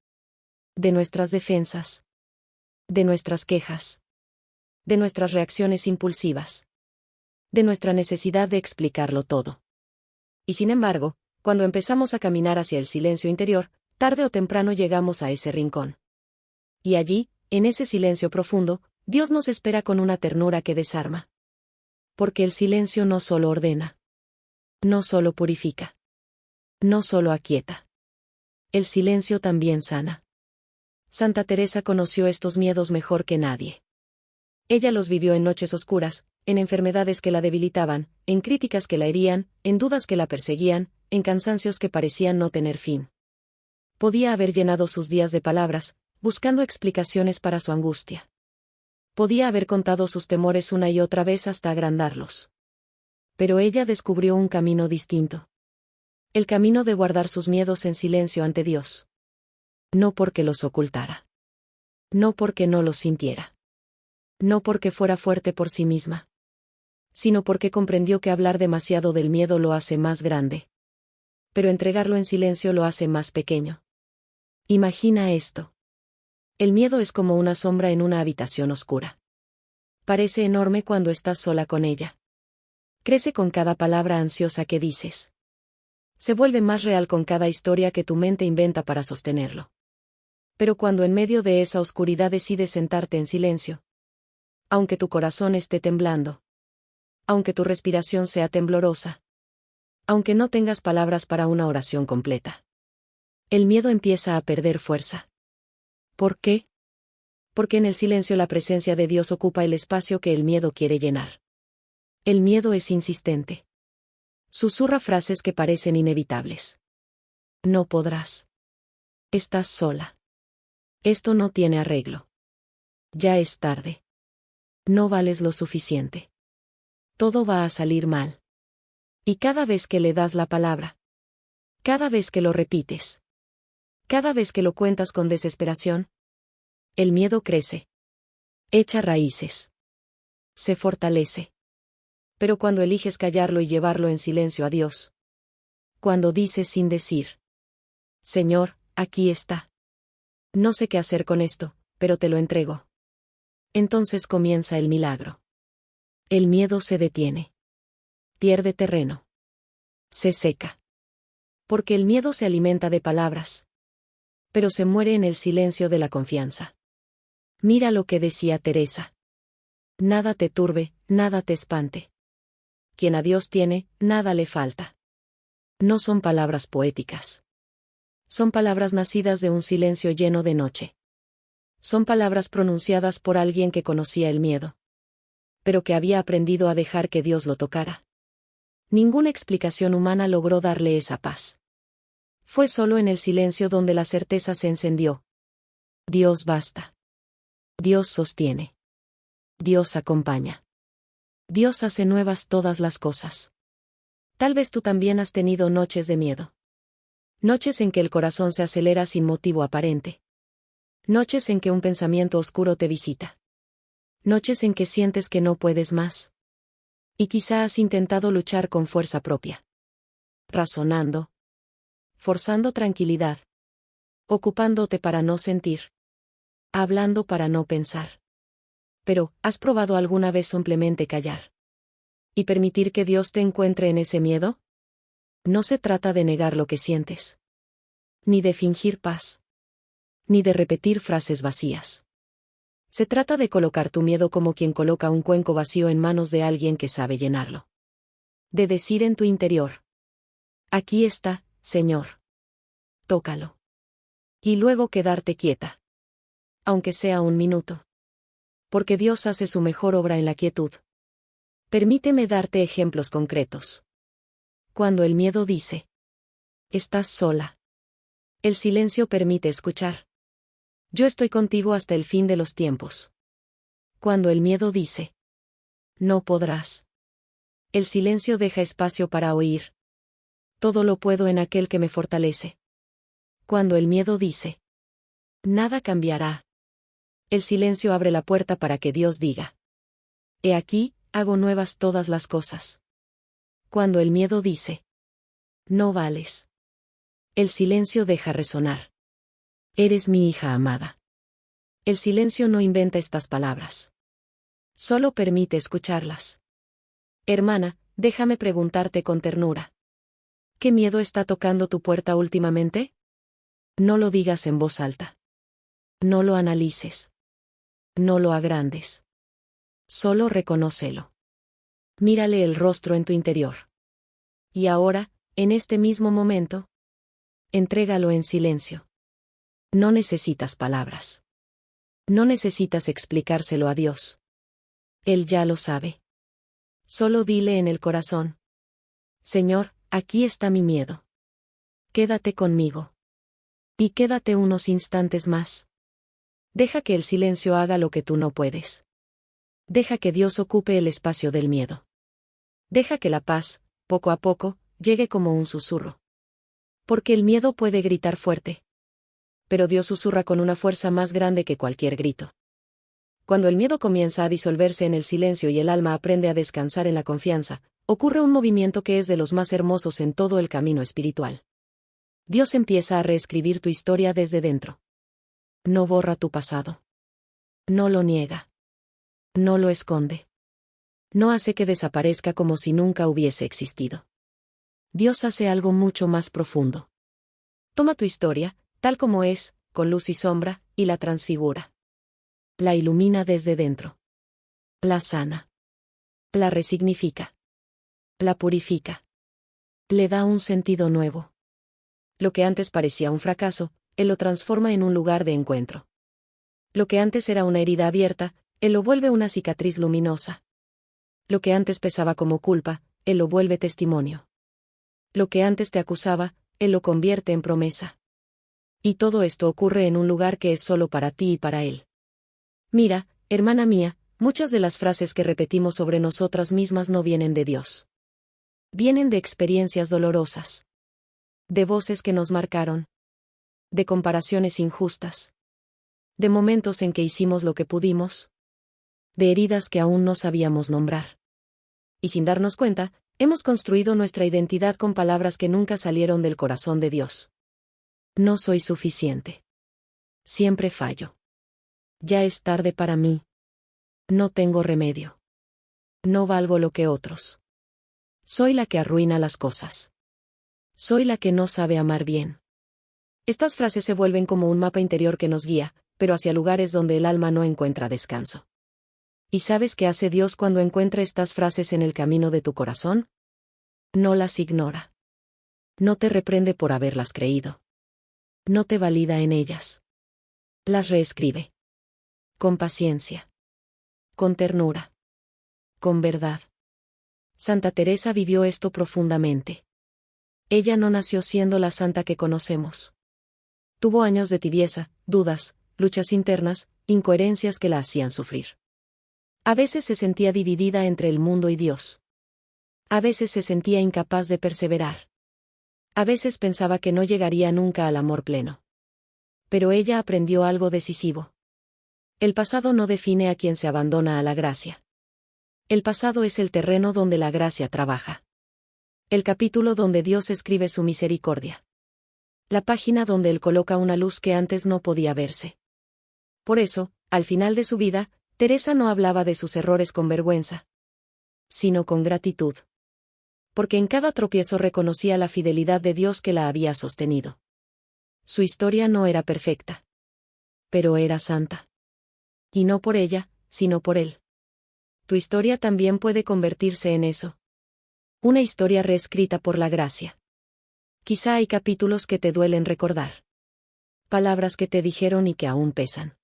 De nuestras defensas. De nuestras quejas. De nuestras reacciones impulsivas. De nuestra necesidad de explicarlo todo. Y sin embargo, cuando empezamos a caminar hacia el silencio interior, tarde o temprano llegamos a ese rincón. Y allí, en ese silencio profundo, Dios nos espera con una ternura que desarma. Porque el silencio no solo ordena. No solo purifica. No solo aquieta. El silencio también sana. Santa Teresa conoció estos miedos mejor que nadie. Ella los vivió en noches oscuras, en enfermedades que la debilitaban, en críticas que la herían, en dudas que la perseguían, en cansancios que parecían no tener fin. Podía haber llenado sus días de palabras, buscando explicaciones para su angustia. Podía haber contado sus temores una y otra vez hasta agrandarlos. Pero ella descubrió un camino distinto. El camino de guardar sus miedos en silencio ante Dios. No porque los ocultara. No porque no los sintiera. No porque fuera fuerte por sí misma. Sino porque comprendió que hablar demasiado del miedo lo hace más grande. Pero entregarlo en silencio lo hace más pequeño. Imagina esto. El miedo es como una sombra en una habitación oscura. Parece enorme cuando estás sola con ella. Crece con cada palabra ansiosa que dices. Se vuelve más real con cada historia que tu mente inventa para sostenerlo. Pero cuando en medio de esa oscuridad decides sentarte en silencio, Aunque tu corazón esté temblando. Aunque tu respiración sea temblorosa. Aunque no tengas palabras para una oración completa. El miedo empieza a perder fuerza. ¿Por qué? Porque en el silencio la presencia de Dios ocupa el espacio que el miedo quiere llenar. El miedo es insistente. Susurra frases que parecen inevitables. No podrás. Estás sola. Esto no tiene arreglo. Ya es tarde. No vales lo suficiente. Todo va a salir mal. Y cada vez que le das la palabra, cada vez que lo repites, cada vez que lo cuentas con desesperación, el miedo crece. Echa raíces. Se fortalece. Pero cuando eliges callarlo y llevarlo en silencio a Dios, cuando dices sin decir, Señor, aquí está. No sé qué hacer con esto, pero te lo entrego. Entonces comienza el milagro. El miedo se detiene. Pierde terreno. Se seca. Porque el miedo se alimenta de palabras. Pero se muere en el silencio de la confianza. Mira lo que decía Teresa. Nada te turbe, nada te espante. Quien a Dios tiene, nada le falta. No son palabras poéticas. Son palabras nacidas de un silencio lleno de noche. Son palabras pronunciadas por alguien que conocía el miedo. Pero que había aprendido a dejar que Dios lo tocara. Ninguna explicación humana logró darle esa paz. Fue solo en el silencio donde la certeza se encendió. Dios basta. Dios sostiene. Dios acompaña. Dios hace nuevas todas las cosas. Tal vez tú también has tenido noches de miedo. Noches en que el corazón se acelera sin motivo aparente. Noches en que un pensamiento oscuro te visita. Noches en que sientes que no puedes más. Y quizá has intentado luchar con fuerza propia. Razonando. Forzando tranquilidad. Ocupándote para no sentir. Hablando para no pensar. Pero, ¿has probado alguna vez simplemente callar? ¿Y permitir que Dios te encuentre en ese miedo? No se trata de negar lo que sientes. Ni de fingir paz. Ni de repetir frases vacías. Se trata de colocar tu miedo como quien coloca un cuenco vacío en manos de alguien que sabe llenarlo. De decir en tu interior. Aquí está, Señor. Tócalo. Y luego quedarte quieta. Aunque sea un minuto. Porque Dios hace su mejor obra en la quietud. Permíteme darte ejemplos concretos. Cuando el miedo dice, estás sola. El silencio permite escuchar. Yo estoy contigo hasta el fin de los tiempos. Cuando el miedo dice, no podrás. El silencio deja espacio para oír. Todo lo puedo en aquel que me fortalece. Cuando el miedo dice, nada cambiará. El silencio abre la puerta para que Dios diga, he aquí, hago nuevas todas las cosas. Cuando el miedo dice, no vales. El silencio deja resonar. Eres mi hija amada. El silencio no inventa estas palabras. Solo permite escucharlas. Hermana, déjame preguntarte con ternura. ¿Qué miedo está tocando tu puerta últimamente? No lo digas en voz alta. No lo analices. No lo agrandes. Solo reconócelo. Mírale el rostro en tu interior. Y ahora, en este mismo momento, entrégalo en silencio. No necesitas palabras. No necesitas explicárselo a Dios. Él ya lo sabe. Solo dile en el corazón. Señor, aquí está mi miedo. Quédate conmigo. Y quédate unos instantes más. Deja que el silencio haga lo que tú no puedes. Deja que Dios ocupe el espacio del miedo. Deja que la paz, poco a poco, llegue como un susurro. Porque el miedo puede gritar fuerte. Pero Dios susurra con una fuerza más grande que cualquier grito. Cuando el miedo comienza a disolverse en el silencio y el alma aprende a descansar en la confianza, ocurre un movimiento que es de los más hermosos en todo el camino espiritual. Dios empieza a reescribir tu historia desde dentro. No borra tu pasado. No lo niega. No lo esconde. No hace que desaparezca como si nunca hubiese existido. Dios hace algo mucho más profundo. Toma tu historia, tal como es, con luz y sombra, y la transfigura. La ilumina desde dentro. La sana. La resignifica. La purifica. Le da un sentido nuevo. Lo que antes parecía un fracaso, Él lo transforma en un lugar de encuentro. Lo que antes era una herida abierta, Él lo vuelve una cicatriz luminosa. Lo que antes pesaba como culpa, Él lo vuelve testimonio. Lo que antes te acusaba, Él lo convierte en promesa. Y todo esto ocurre en un lugar que es solo para ti y para Él. Mira, hermana mía, muchas de las frases que repetimos sobre nosotras mismas no vienen de Dios. Vienen de experiencias dolorosas. De voces que nos marcaron. De comparaciones injustas. De momentos en que hicimos lo que pudimos. De heridas que aún no sabíamos nombrar. Y sin darnos cuenta, hemos construido nuestra identidad con palabras que nunca salieron del corazón de Dios. No soy suficiente. Siempre fallo. Ya es tarde para mí. No tengo remedio. No valgo lo que otros. Soy la que arruina las cosas. Soy la que no sabe amar bien. Estas frases se vuelven como un mapa interior que nos guía, pero hacia lugares donde el alma no encuentra descanso. ¿Y sabes qué hace Dios cuando encuentra estas frases en el camino de tu corazón? No las ignora. No te reprende por haberlas creído. No te valida en ellas. Las reescribe. Con paciencia. Con ternura. Con verdad. Santa Teresa vivió esto profundamente. Ella no nació siendo la santa que conocemos. Tuvo años de tibieza, dudas, luchas internas, incoherencias que la hacían sufrir. A veces se sentía dividida entre el mundo y Dios. A veces se sentía incapaz de perseverar. A veces pensaba que no llegaría nunca al amor pleno. Pero ella aprendió algo decisivo. El pasado no define a quien se abandona a la gracia. El pasado es el terreno donde la gracia trabaja. El capítulo donde Dios escribe su misericordia. La página donde Él coloca una luz que antes no podía verse. Por eso, al final de su vida, Teresa no hablaba de sus errores con vergüenza, sino con gratitud. Porque en cada tropiezo reconocía la fidelidad de Dios que la había sostenido. Su historia no era perfecta. Pero era santa. Y no por ella, sino por Él. Tu historia también puede convertirse en eso. Una historia reescrita por la gracia. Quizá hay capítulos que te duelen recordar. Palabras que te dijeron y que aún pesan.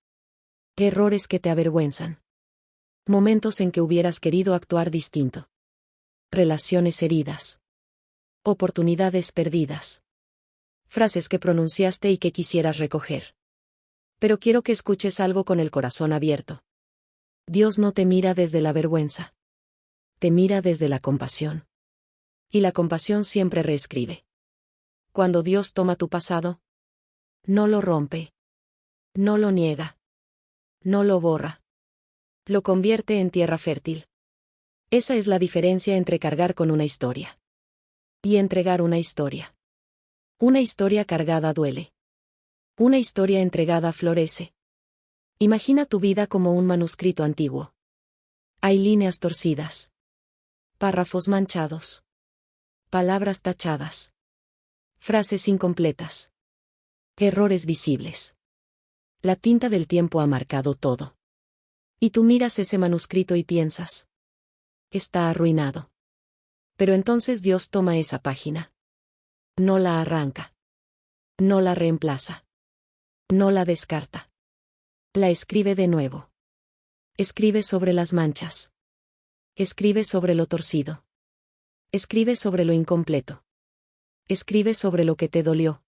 Errores que te avergüenzan. Momentos en que hubieras querido actuar distinto. Relaciones heridas. Oportunidades perdidas. Frases que pronunciaste y que quisieras recoger. Pero quiero que escuches algo con el corazón abierto. Dios no te mira desde la vergüenza. Te mira desde la compasión. Y la compasión siempre reescribe. Cuando Dios toma tu pasado, no lo rompe. No lo niega. No lo borra. Lo convierte en tierra fértil. Esa es la diferencia entre cargar con una historia y entregar una historia. Una historia cargada duele. Una historia entregada florece. Imagina tu vida como un manuscrito antiguo. Hay líneas torcidas. Párrafos manchados. Palabras tachadas. Frases incompletas. Errores visibles. La tinta del tiempo ha marcado todo. Y tú miras ese manuscrito y piensas: está arruinado. Pero entonces Dios toma esa página. No la arranca. No la reemplaza. No la descarta. La escribe de nuevo. Escribe sobre las manchas. Escribe sobre lo torcido. Escribe sobre lo incompleto. Escribe sobre lo que te dolió.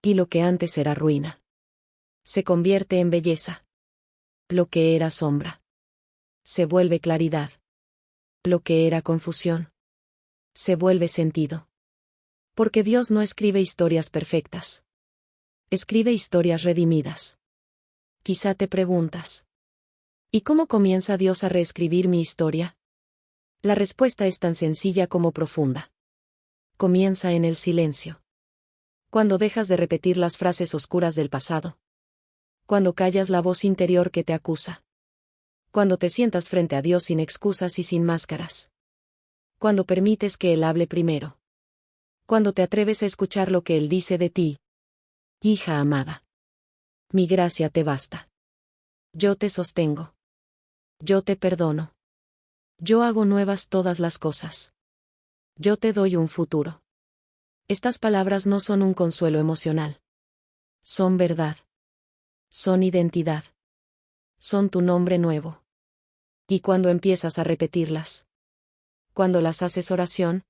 Y lo que antes era ruina. Se convierte en belleza. Lo que era sombra. Se vuelve claridad. Lo que era confusión. Se vuelve sentido. Porque Dios no escribe historias perfectas. Escribe historias redimidas. Quizá te preguntas: ¿y cómo comienza Dios a reescribir mi historia? La respuesta es tan sencilla como profunda. Comienza en el silencio. Cuando dejas de repetir las frases oscuras del pasado. Cuando callas la voz interior que te acusa. Cuando te sientas frente a Dios sin excusas y sin máscaras. Cuando permites que Él hable primero. Cuando te atreves a escuchar lo que Él dice de ti. Hija amada. Mi gracia te basta. Yo te sostengo. Yo te perdono. Yo hago nuevas todas las cosas. Yo te doy un futuro. Estas palabras no son un consuelo emocional. Son verdad. Son identidad. Son tu nombre nuevo. Y cuando empiezas a repetirlas, cuando las haces oración,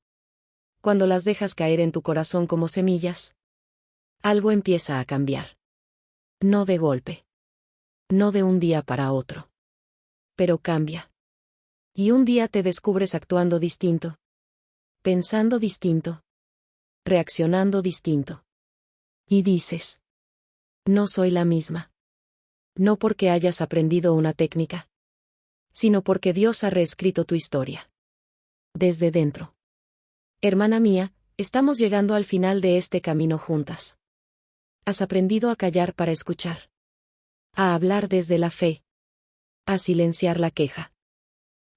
cuando las dejas caer en tu corazón como semillas, algo empieza a cambiar. No de golpe. No de un día para otro. Pero cambia. Y un día te descubres actuando distinto. Pensando distinto. Reaccionando distinto. Y dices: no soy la misma. No porque hayas aprendido una técnica, sino porque Dios ha reescrito tu historia. Desde dentro. Hermana mía, estamos llegando al final de este camino juntas. Has aprendido a callar para escuchar. A hablar desde la fe. A silenciar la queja.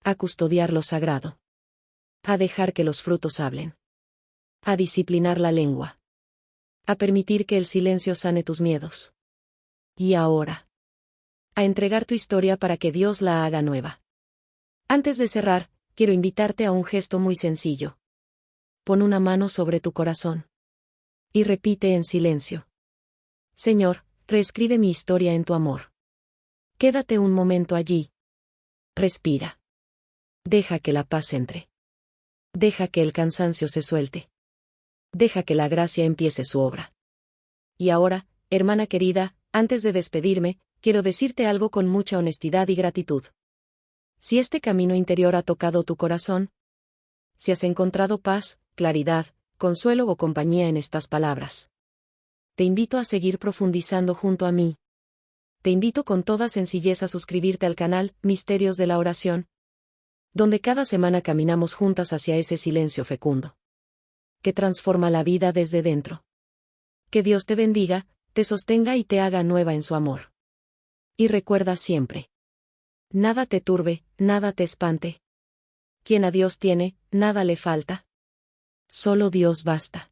A custodiar lo sagrado. A dejar que los frutos hablen. A disciplinar la lengua. A permitir que el silencio sane tus miedos. Y ahora, a entregar tu historia para que Dios la haga nueva. Antes de cerrar, quiero invitarte a un gesto muy sencillo. Pon una mano sobre tu corazón. Y repite en silencio: Señor, reescribe mi historia en tu amor. Quédate un momento allí. Respira. Deja que la paz entre. Deja que el cansancio se suelte. Deja que la gracia empiece su obra. Y ahora, hermana querida, antes de despedirme, quiero decirte algo con mucha honestidad y gratitud. Si este camino interior ha tocado tu corazón, si has encontrado paz, claridad, consuelo o compañía en estas palabras, te invito a seguir profundizando junto a mí. Te invito con toda sencillez a suscribirte al canal Misterios de la Oración, donde cada semana caminamos juntas hacia ese silencio fecundo, que transforma la vida desde dentro. Que Dios te bendiga, te sostenga y te haga nueva en su amor. Y recuerda siempre: nada te turbe, nada te espante. Quien a Dios tiene, nada le falta. Solo Dios basta.